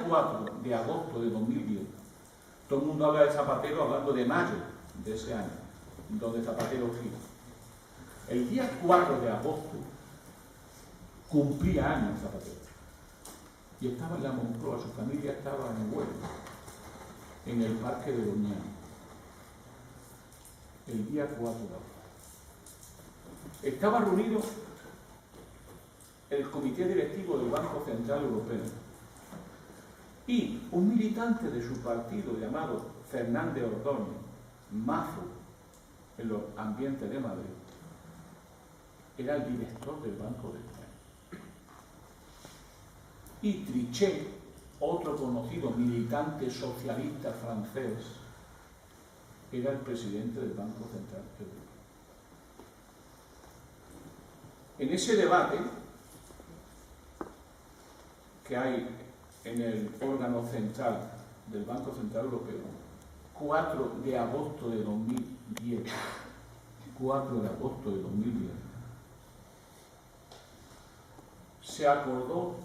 4 de agosto de 2010, todo el mundo habla de Zapatero hablando de mayo de ese año, donde Zapatero gira. El día 4 de agosto cumplía años Zapatero. Y estaba en la Moncloa, su familia estaba en Huelva, en el Parque de Doñana. El día 4 de agosto. Estaba reunido el comité directivo del Banco Central Europeo y un militante de su partido llamado Fernández Ordóñez, mazo en los ambientes de Madrid, era el director del Banco de España. Y Trichet, otro conocido militante socialista francés, era el presidente del Banco Central Europeo. En ese debate que hay en el órgano central del Banco Central Europeo, 4 de agosto de 2010, 4 de agosto de 2010, se acordó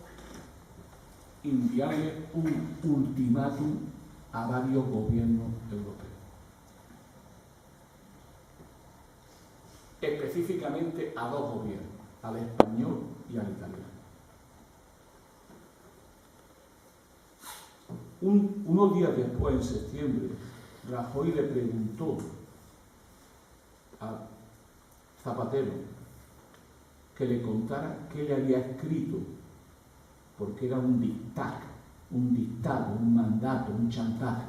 enviarle un ultimátum a varios gobiernos europeos, específicamente a dos gobiernos, al español y al italiano. Unos días después, en septiembre, Rajoy le preguntó a Zapatero que le contara qué le había escrito, porque era un dictado, un mandato, un chantaje.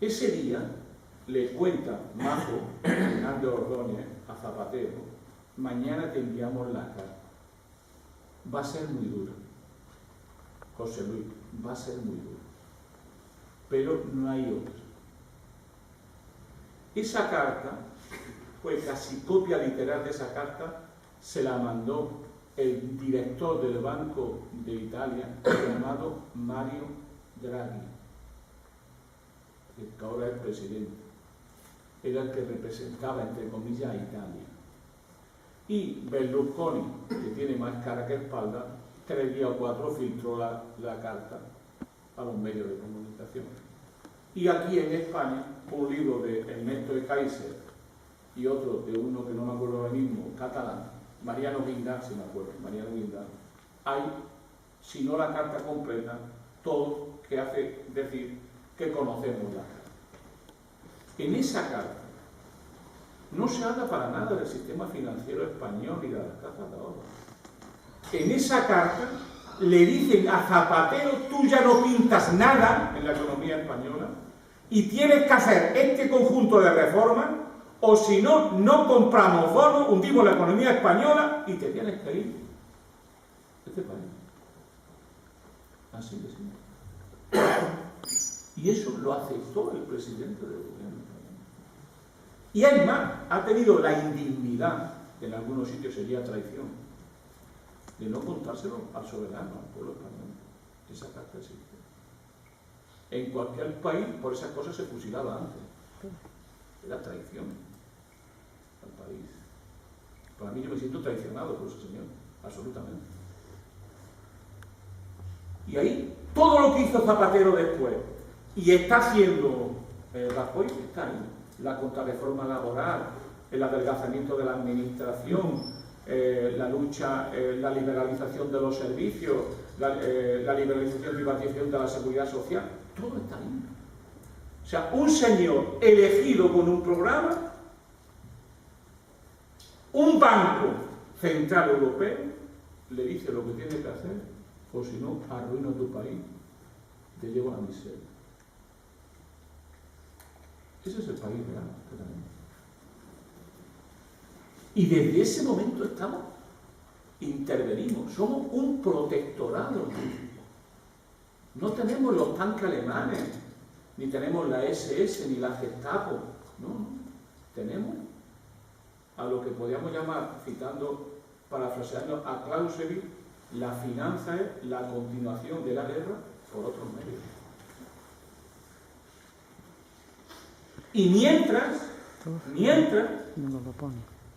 Ese día le cuenta Mazo, Fernández Ordóñez, a Zapatero: mañana te enviamos la carta. Va a ser muy dura, José Luis, va a ser muy dura, pero no hay otra. Esa carta fue casi copia literal de esa carta, se la mandó el director del Banco de Italia, llamado Mario Draghi, que ahora es presidente. Era el que representaba, entre comillas, a Italia. Y Berlusconi, que tiene más cara que espalda, 3 días o 4 filtró la carta a los medios de comunicación. Y aquí en España, un libro de Ernesto de Kaiser y otro de uno que no me acuerdo ahora mismo, catalán, Mariano Guindar, si me acuerdo, Mariano Guindar, hay, si no la carta completa, todo que hace decir que conocemos la carta. En esa carta no se habla para nada del sistema financiero español ni de las cajas de ahorro. En esa carta le dicen a Zapatero: tú ya no pintas nada en la economía española y tienes que hacer este conjunto de reformas, o si no, no compramos bonos, hundimos la economía española y te tienes que ir de este país. Así de simple. Y eso lo aceptó el presidente del gobierno. Y además ha tenido la indignidad, que en algunos sitios sería traición, de no contárselo al soberano, al pueblo español. Esa carta existe. En cualquier país, por esas cosas se fusilaba antes. Era traición al país. Para mí, yo me siento traicionado por ese señor, absolutamente. Y ahí, todo lo que hizo Zapatero después, y está haciendo Rajoy, está ahí. La contrarreforma laboral, el adelgazamiento de la administración, la lucha, la liberalización de los servicios, la liberalización y privatización de la seguridad social, todo está ahí. O sea, un señor elegido con un programa, un banco central europeo le dice lo que tiene que hacer, o si no, arruino tu país, te llevo a la miseria. Ese es el país real que tenemos. Y desde ese momento intervenimos, somos un protectorado. No tenemos los tanques alemanes, ni tenemos la SS, ni la Gestapo, no. Tenemos a lo que podríamos llamar, citando, parafraseando a Clausewitz, la finanza es la continuación de la guerra por otros medios. Y mientras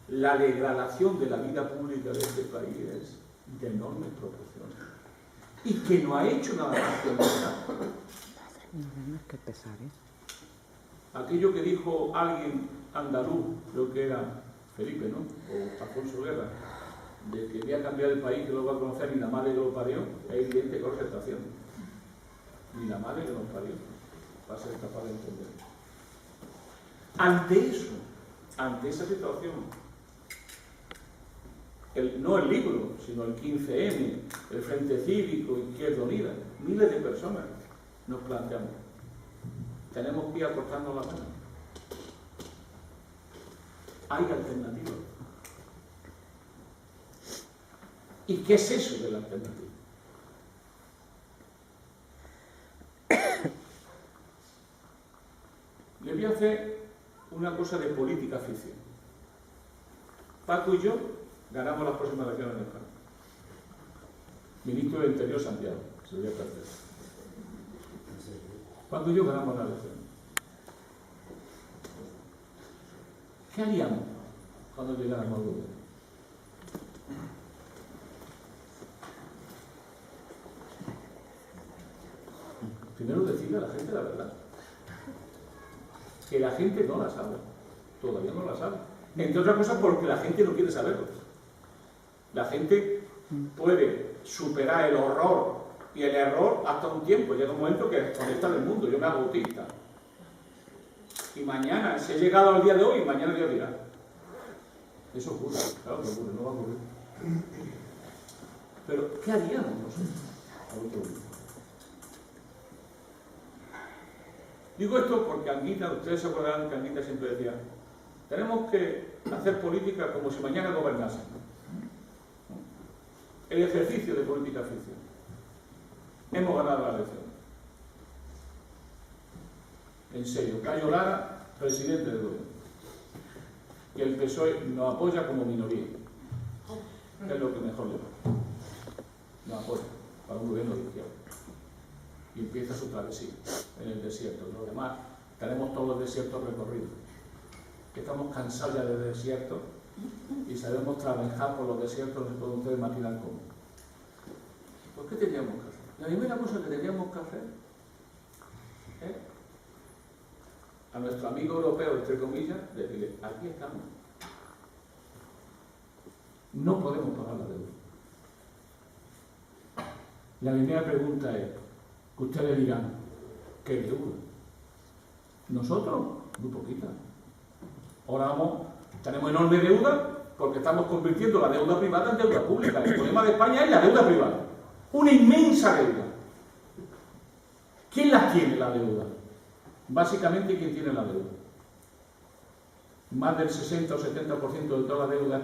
la degradación de la vida pública de este país es de enormes proporciones. y que no ha hecho nada más. Aquello que dijo alguien andaluz, creo que era Felipe, ¿no? O Alfonso Guerra, de que voy a cambiar el país, que lo va a conocer ni la madre que lo parió, es evidente con aceptación. Ni la madre que lo parió va a ser capaz de entender. Ante eso, ante esa situación, no el libro, sino el 15M, el Frente Cívico, Izquierda Unida, miles de personas nos planteamos. Tenemos que ir acortando la pena. Hay alternativas. ¿Y qué es eso de la alternativa? Le voy a hacer una cosa de política ficción. Paco y yo ganamos las próximas elecciones en España. Ministro del Interior Santiago, se lo voy a perder. Paco y yo ganamos las elecciones. ¿Qué haríamos cuando llegáramos al gobierno? Primero decirle a la gente la verdad. Que la gente no la sabe. Todavía no la sabe. Entre otras cosas porque la gente no quiere saberlo. La gente puede superar el horror y el error hasta un tiempo. Llega un momento que desconecta del mundo. Yo me hago autista. Y mañana, si he llegado al día de hoy, mañana Dios dirá. Eso ocurre, claro que ocurre, no va a ocurrir. Pero, ¿qué haríamos nosotros? Digo esto porque Anguita, ustedes se acordarán que Anguita siempre decía, tenemos que hacer política como si mañana gobernasen. El ejercicio de política ficción. Hemos ganado la elección. En serio, Cayo Lara, presidente del gobierno. Y el PSOE nos apoya como minoría. Es lo que mejor le va. Nos apoya para un gobierno de izquierda. Y empieza su travesía en el desierto. Los demás tenemos todos los desiertos recorridos. Estamos cansados ya de desiertos y sabemos trabajar por los desiertos, no pueden ustedes maquinar cómo. ¿Por qué teníamos que hacer? La primera cosa que teníamos que hacer es a nuestro amigo europeo, entre comillas, decirle, aquí estamos. No podemos pagar la deuda. La primera pregunta es, que ustedes dirán, ¿qué deuda? Nosotros, muy poquita. Ahora tenemos enorme deuda porque estamos convirtiendo la deuda privada en deuda pública. El problema de España es la deuda privada. Una inmensa deuda. ¿Quién la tiene la deuda? Básicamente, ¿quién tiene la deuda? Más del 60 o 70% de toda la deuda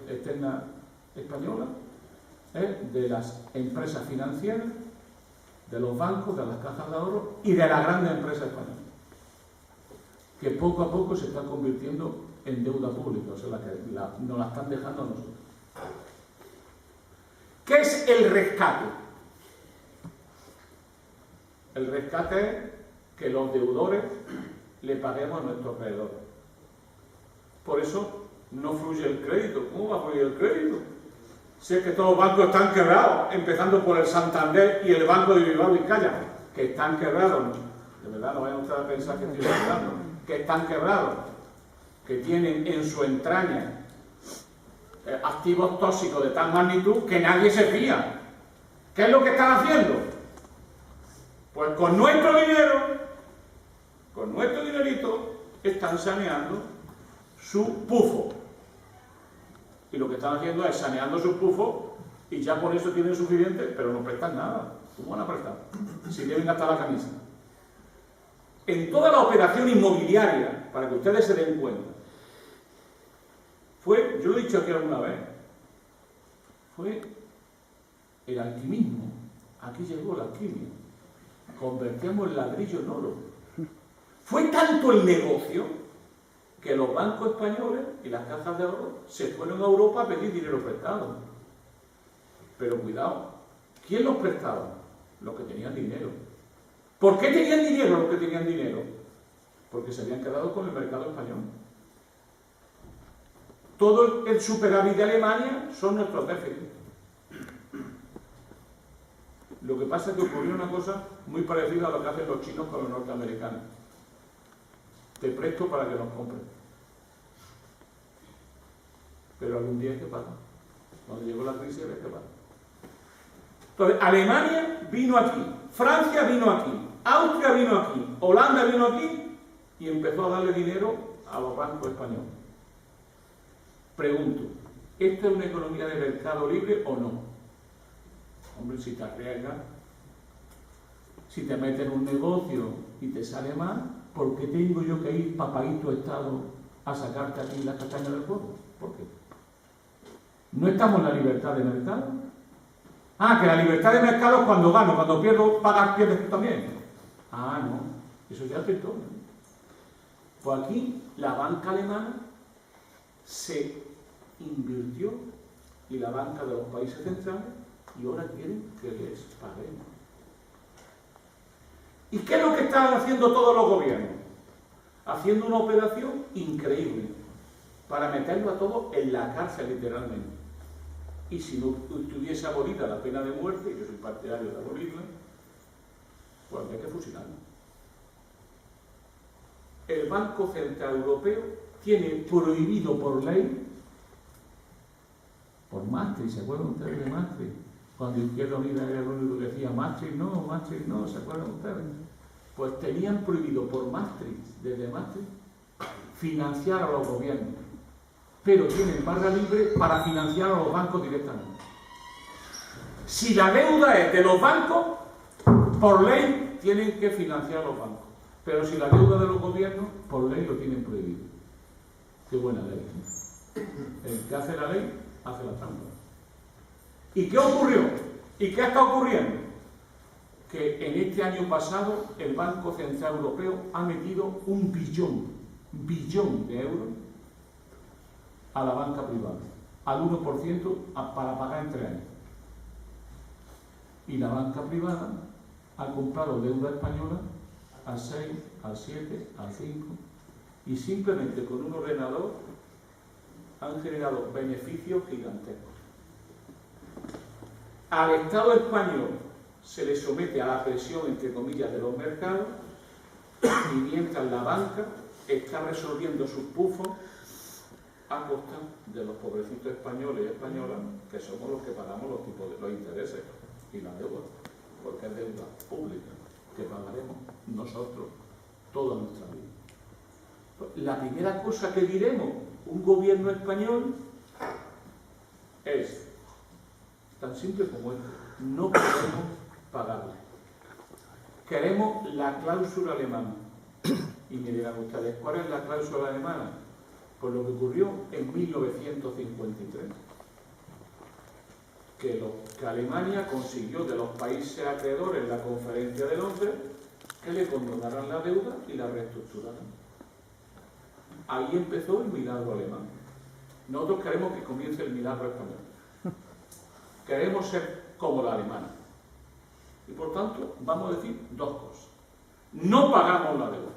externa española es de las empresas financieras, de los bancos, de las cajas de ahorro y de las grandes empresas españolas, que poco a poco se están convirtiendo en deuda pública, o sea, nos la están dejando a nosotros. ¿Qué es el rescate? El rescate es que los deudores le paguemos a nuestros acreedores. Por eso no fluye el crédito. ¿Cómo va a fluir el crédito? Si es que todos los bancos están quebrados, empezando por el Santander y el Banco de Bilbao Vizcaya, que están quebrados. De verdad, no vayan ustedes a pensar que estoy hablando. Que están quebrados, que tienen en su entraña activos tóxicos de tal magnitud que nadie se fía. ¿Qué es lo que están haciendo? Pues con nuestro dinerito, están saneando su pufo. Y lo que están haciendo es saneando su pufo y ya por eso tienen suficiente, pero no prestan nada. ¿Cómo van a prestar? Si deben gastar la camisa. En toda la operación inmobiliaria, para que ustedes se den cuenta, yo lo he dicho aquí alguna vez, fue el alquimismo. Aquí llegó la alquimia. Convertíamos el ladrillo en oro. Fue tanto el negocio que los bancos españoles y las cajas de ahorro se fueron a Europa a pedir dinero prestado. Pero cuidado, ¿quién los prestaba? Los que tenían dinero. ¿Por qué tenían dinero los que tenían dinero? Porque se habían quedado con el mercado español. Todo el superávit de Alemania son nuestros déficits. Lo que pasa es que ocurrió una cosa muy parecida a lo que hacen los chinos con los norteamericanos. Te presto para que nos compres. Pero algún día hay que pagar. Cuando llegó la crisis había que pagar. Entonces, Alemania vino aquí, Francia vino aquí, Austria vino aquí, Holanda vino aquí y empezó a darle dinero a los bancos españoles. Pregunto, ¿esta es una economía de mercado libre o no? Hombre, si te arriesgas, si te metes en un negocio y te sale mal, ¿por qué tengo yo que ir, papaíto Estado, a sacarte aquí las castañas del fuego? ¿Por qué? ¿No estamos en la libertad de mercado? Ah, que la libertad de mercado es cuando gano, cuando pierdo, pierdes tú también. Ah, no, eso ya te toca. Pues aquí la banca alemana se invirtió y la banca de los países centrales y ahora quieren que les paguemos. ¿Y qué es lo que están haciendo todos los gobiernos? Haciendo una operación increíble para meterlo a todos en la cárcel literalmente. Y si no estuviese abolida la pena de muerte, y yo soy partidario de abolirla, pues habría que fusilarla. El Banco Central Europeo tiene prohibido por ley, por Maastricht, ¿se acuerdan ustedes de Maastricht? Cuando Izquierda Unida era el único que decía Maastricht no, ¿se acuerdan ustedes? Pues tenían prohibido por Maastricht, desde Maastricht, financiar a los gobiernos, pero tienen barra libre para financiar a los bancos directamente. Si la deuda es de los bancos, por ley tienen que financiar a los bancos, pero si la deuda de los gobiernos, por ley lo tienen prohibido. Qué buena ley, ¿no? El que hace la ley, hace la trampa. ¿Y qué ocurrió? ¿Y qué está ocurriendo? Que en este año pasado el Banco Central Europeo ha metido un billón de euros a la banca privada, al 1% para pagar en 3 años. Y la banca privada ha comprado deuda española al 6, al 7, al 5, y simplemente con un ordenador han generado beneficios gigantescos. Al Estado español se le somete a la presión, entre comillas, de los mercados, y mientras la banca está resolviendo sus pufos a costa de los pobrecitos españoles y españolas, que somos los que pagamos los tipos de los intereses y la deuda, porque es deuda pública que pagaremos nosotros toda nuestra vida. La primera cosa que diremos un gobierno español es tan simple como esto: no podemos pagarle. Queremos la cláusula alemana. Y me dirán ustedes, ¿cuál es la cláusula alemana? Pues lo que ocurrió en 1953, que Alemania consiguió de los países acreedores en la Conferencia de Londres que le condonaran la deuda y la reestructuraran. Ahí empezó el milagro alemán. Nosotros queremos que comience el milagro español. Queremos ser como la alemana. Y por tanto, vamos a decir dos cosas. No pagamos la deuda.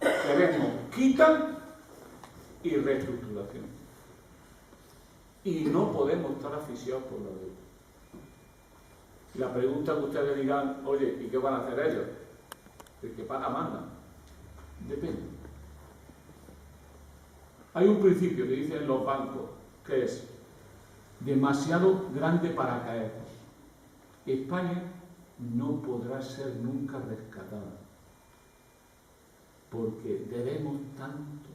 Queremos quitar y reestructuración. Y no podemos estar asfixiados por la deuda. La pregunta que ustedes dirán, oye, ¿y qué van a hacer ellos? El que paga manda. Depende. Hay un principio que dicen los bancos, que es demasiado grande para caer. España no podrá ser nunca rescatada, porque debemos tanto,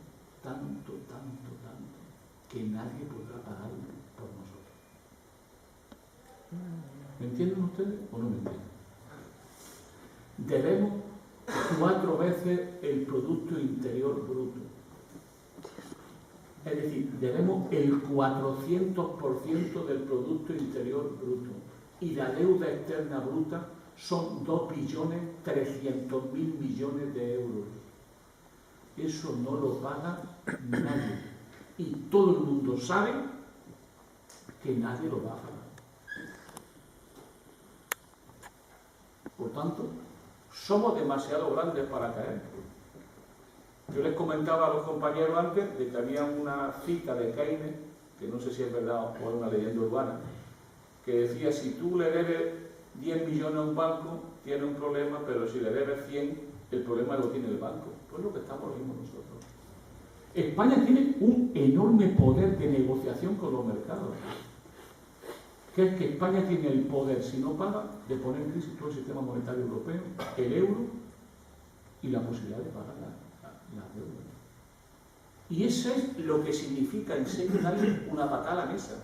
que nadie podrá pagar por nosotros. ¿Me entienden ustedes o no me entienden? Debemos 4 veces el Producto Interior Bruto. Es decir, debemos el 400% del Producto Interior Bruto. Y la deuda externa bruta son 2.300.000 millones de euros. Eso no lo paga nadie. Y todo el mundo sabe que nadie lo va a pagar. Por tanto, somos demasiado grandes para caer. Yo les comentaba a los compañeros antes de que había una cita de Keynes, que no sé si es verdad o es una leyenda urbana, que decía, si tú le debes 10 millones a un banco, tiene un problema, pero si le debes 100, el problema lo tiene el banco. Pues lo que estamos viendo nosotros. España tiene un enorme poder de negociación con los mercados. Que es que España tiene el poder, si no paga, de poner en crisis todo el sistema monetario europeo, el euro y la posibilidad de pagar la deuda. Y eso es lo que significa en serio darle una patada a la mesa,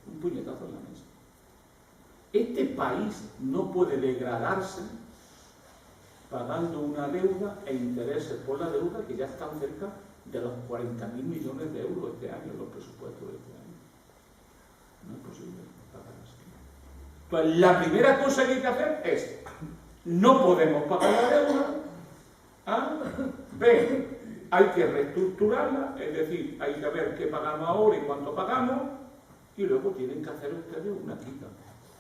un puñetazo en la mesa. Este país no puede degradarse pagando una deuda e intereses por la deuda que ya están cerca de los 40.000 millones de euros este año, los presupuestos de este año. No es posible pagar así. Pues la primera cosa que hay que hacer es, no podemos pagar la deuda. A, B, hay que reestructurarla, es decir, hay que ver qué pagamos ahora y cuánto pagamos, y luego tienen que hacer ustedes una quita.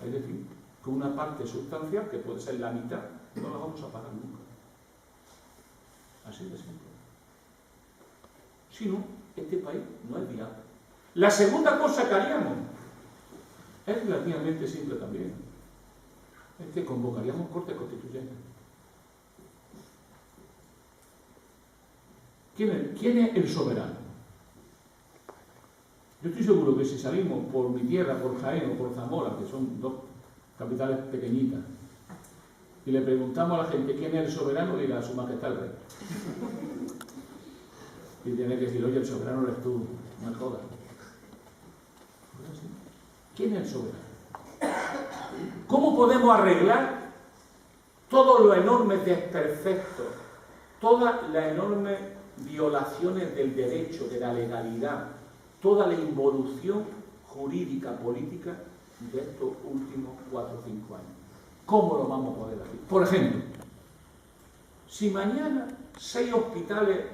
Es decir, que una parte sustancial, que puede ser la mitad, no la vamos a pagar nunca. Así de simple. Si no, este país no es viable. La segunda cosa que haríamos es relativamente simple también. Es que convocaríamos cortes constituyentes. ¿Quién es el soberano? Yo estoy seguro que si salimos por mi tierra, por Jaén o por Zamora, que son dos capitales pequeñitas, y le preguntamos a la gente quién es el soberano, dirá Su Majestad el Rey. Y tiene que decir, oye, el soberano eres tú, no me jodas. ¿Quién es el soberano? ¿Cómo podemos arreglar todos los enormes desperfectos, todas las enormes violaciones del derecho, de la legalidad, toda la involución jurídica, política de estos últimos 4 o 5 años? ¿Cómo lo vamos a poder hacer? Por ejemplo, si mañana 6 hospitales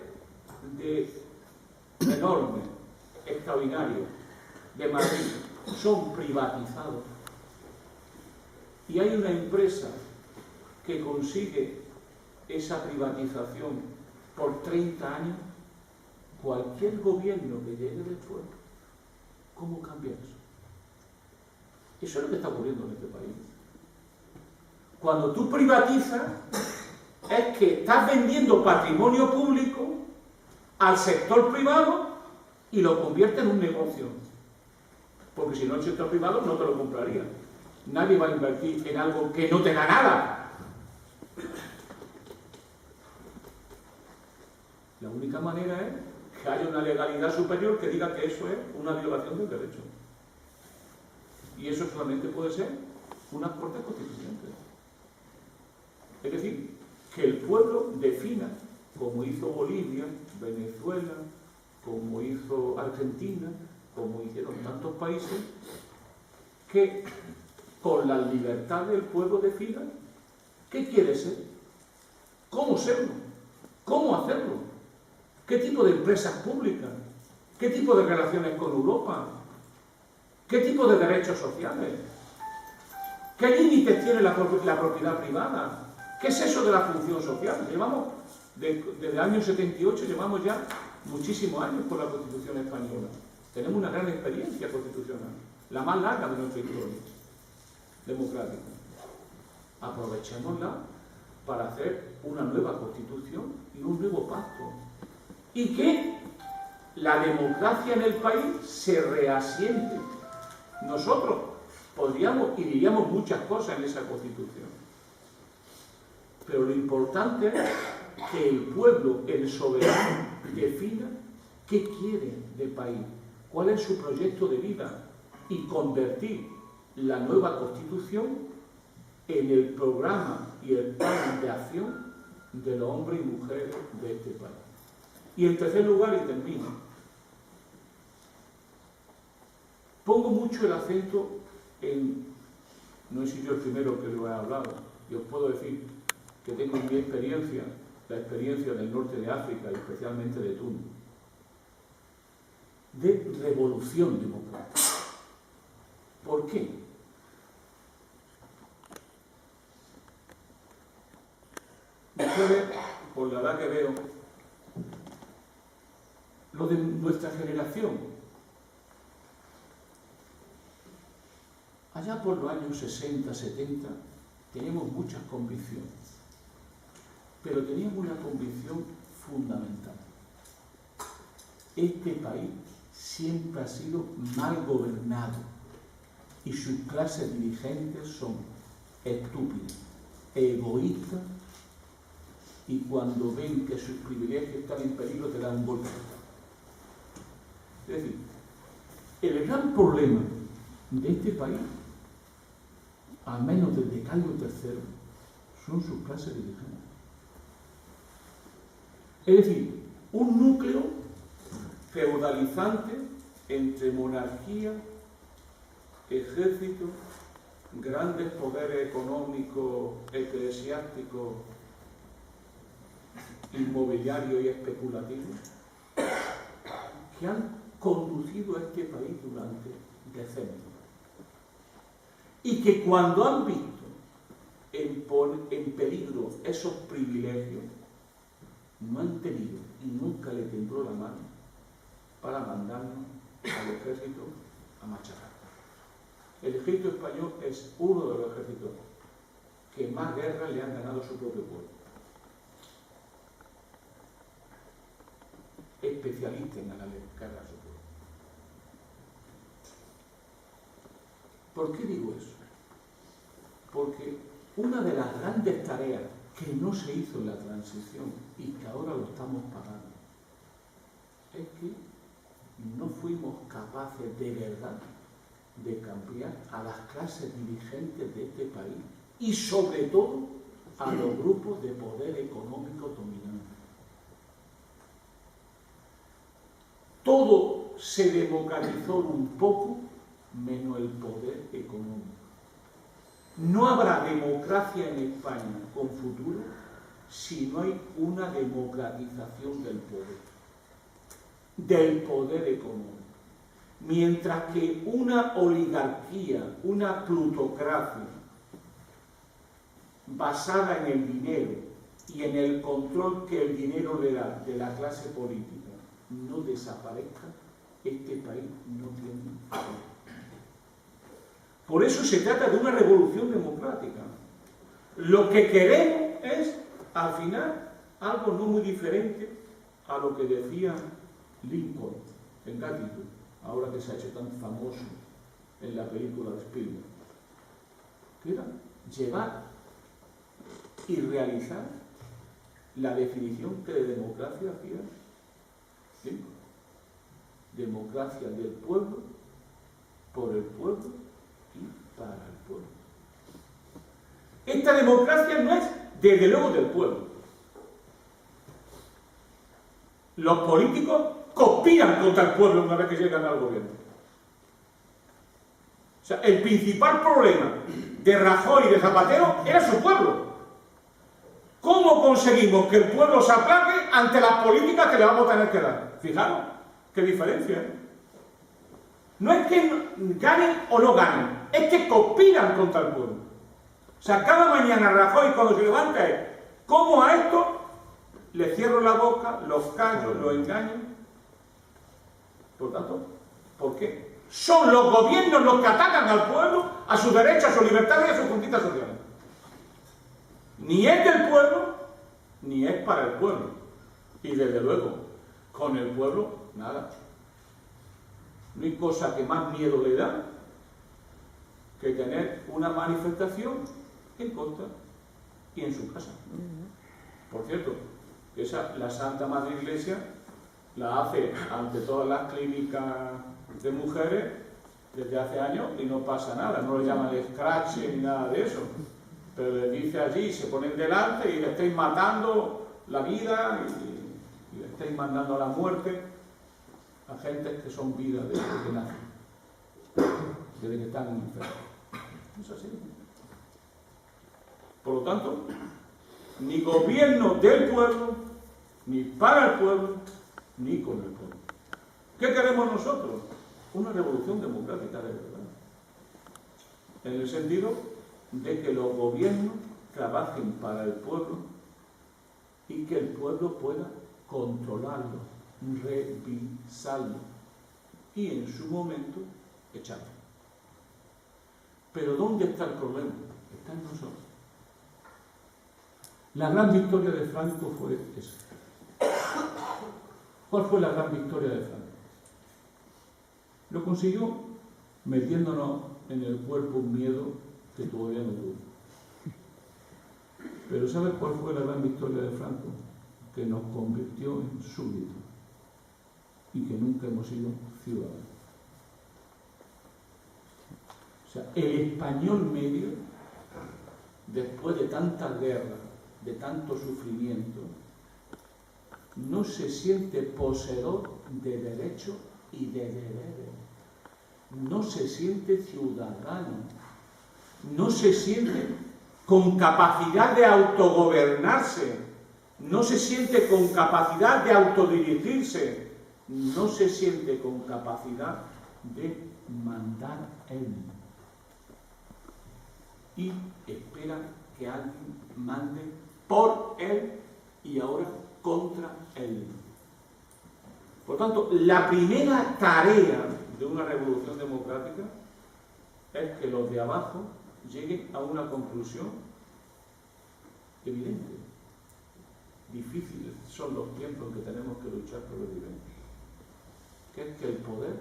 enormes, extraordinarios, de Madrid, son privatizados y hay una empresa que consigue esa privatización por 30 años, cualquier gobierno que llegue después, ¿cómo cambia eso? Eso es lo que está ocurriendo en este país. Cuando tú privatizas, es que estás vendiendo patrimonio público al sector privado y lo convierte en un negocio. Porque si no, el sector privado no te lo compraría. Nadie va a invertir en algo que no te da nada. La única manera es que haya una legalidad superior que diga que eso es una violación del derecho. Y eso solamente puede ser unas cortes constituyentes. Es decir, que el pueblo defina, como hizo Bolivia, Venezuela, como hizo Argentina, como hicieron tantos países, que con la libertad del pueblo defina qué quiere ser, cómo serlo, cómo hacerlo, qué tipo de empresas públicas, qué tipo de relaciones con Europa, qué tipo de derechos sociales, qué límites tiene la propiedad privada, qué es eso de la función social. Llevamos, desde el año 78, llevamos ya muchísimos años con la Constitución española. Tenemos una gran experiencia constitucional, la más larga de nuestra historia democrática. Aprovechémosla para hacer una nueva Constitución y un nuevo pacto. Y que la democracia en el país se reasiente. Nosotros podríamos y diríamos muchas cosas en esa Constitución. Pero lo importante es que el pueblo, el soberano, defina qué quiere de país, cuál es su proyecto de vida y convertir la nueva Constitución en el programa y el plan de acción de los hombres y mujeres de este país. Y en tercer lugar, y termino, pongo mucho el acento en, no he sido yo el primero que lo he hablado, y os puedo decir que tengo en mi experiencia, la experiencia del norte de África y especialmente de Túnez, de revolución democrática. ¿Por qué? Ustedes, por la edad que veo, lo de nuestra generación, allá por los años 60, 70, teníamos muchas convicciones, pero teníamos una convicción fundamental. Este país siempre ha sido mal gobernado y sus clases dirigentes son estúpidas, egoístas, y cuando ven que sus privilegios están en peligro te dan un golpe. Es decir, el gran problema de este país, al menos desde Carlos III, son sus clases dirigentes. Es decir, un núcleo feudalizante entre monarquía, ejército, grandes poderes económicos, eclesiásticos, inmobiliarios y especulativos, que han conducido a este país durante decenios. Y que cuando han visto en peligro esos privilegios, no han tenido y nunca le tembló la mano para mandarnos al ejército a machacar. El ejército español es uno de los ejércitos que más guerras le han ganado a su propio pueblo. Especialista en ganar guerras a su pueblo. ¿Por qué digo eso? Porque una de las grandes tareas que no se hizo en la transición y que ahora lo estamos pagando es que no fuimos capaces de verdad de cambiar a las clases dirigentes de este país y sobre todo a los grupos de poder económico dominantes. Todo se democratizó un poco menos el poder económico. No habrá democracia en España con futuro si no hay una democratización del poder económico. Mientras que una oligarquía, una plutocracia basada en el dinero y en el control que el dinero le da de la clase política no desaparezca, este país no tiene futuro. Por eso se trata de una revolución democrática. Lo que queremos es, al final, algo no muy diferente a lo que decía Lincoln en Gettysburg, ahora que se ha hecho tan famoso en la película de Spielberg, que era llevar y realizar la definición que de democracia hacía Lincoln. Democracia del pueblo, por el pueblo y para el pueblo. Esta democracia no es desde luego del pueblo. Los políticos conspiran contra el pueblo una vez que llegan al gobierno. O sea, el principal problema de Rajoy y de Zapatero era su pueblo. ¿Cómo conseguimos que el pueblo se aplaque ante las políticas que le vamos a tener que dar? Fijaros, qué diferencia, ¿eh? No es que ganen o no ganen, es que conspiran contra el pueblo. O sea, cada mañana Rajoy cuando se levanta es, ¿cómo a esto le cierro la boca, los callo, los engaño? Por tanto, ¿por qué? Son los gobiernos los que atacan al pueblo, a sus derechos, a su libertad y a sus conquistas sociales. Ni es del pueblo, ni es para el pueblo. Y desde luego, con el pueblo, nada. No hay cosa que más miedo le da que tener una manifestación en contra y en su casa. Por cierto, la Santa Madre Iglesia la hace ante todas las clínicas de mujeres desde hace años y no pasa nada, no le llaman scratch ni nada de eso, pero le dice allí, se ponen delante y le estáis matando la vida y le estáis mandando a la muerte a gentes que son vidas desde que nacen, desde que están enfermos. Es así. Por lo tanto, ni gobierno del pueblo, ni para el pueblo, ni con el pueblo. ¿Qué queremos nosotros? Una revolución democrática de verdad. En el sentido de que los gobiernos trabajen para el pueblo y que el pueblo pueda controlarlo, revisarlo y en su momento echarlo. Pero ¿dónde está el problema? Está en nosotros. La gran victoria de Franco fue esa. ¿Cuál fue la gran victoria de Franco? Lo consiguió metiéndonos en el cuerpo un miedo que todavía no tuvo. Pero ¿sabes cuál fue la gran victoria de Franco? Que nos convirtió en súbditos y que nunca hemos sido ciudadanos. O sea, el español medio, después de tantas guerras, de tanto sufrimiento, no se siente poseedor de derechos y de deberes. No se siente ciudadano. No se siente con capacidad de autogobernarse. No se siente con capacidad de autodirigirse. No se siente con capacidad de mandar él. Y espera que alguien mande por él y ahora contra él. Por tanto, la primera tarea de una revolución democrática es que los de abajo lleguen a una conclusión evidente. Difíciles son los tiempos en que tenemos que luchar por lo evidente, que es que el poder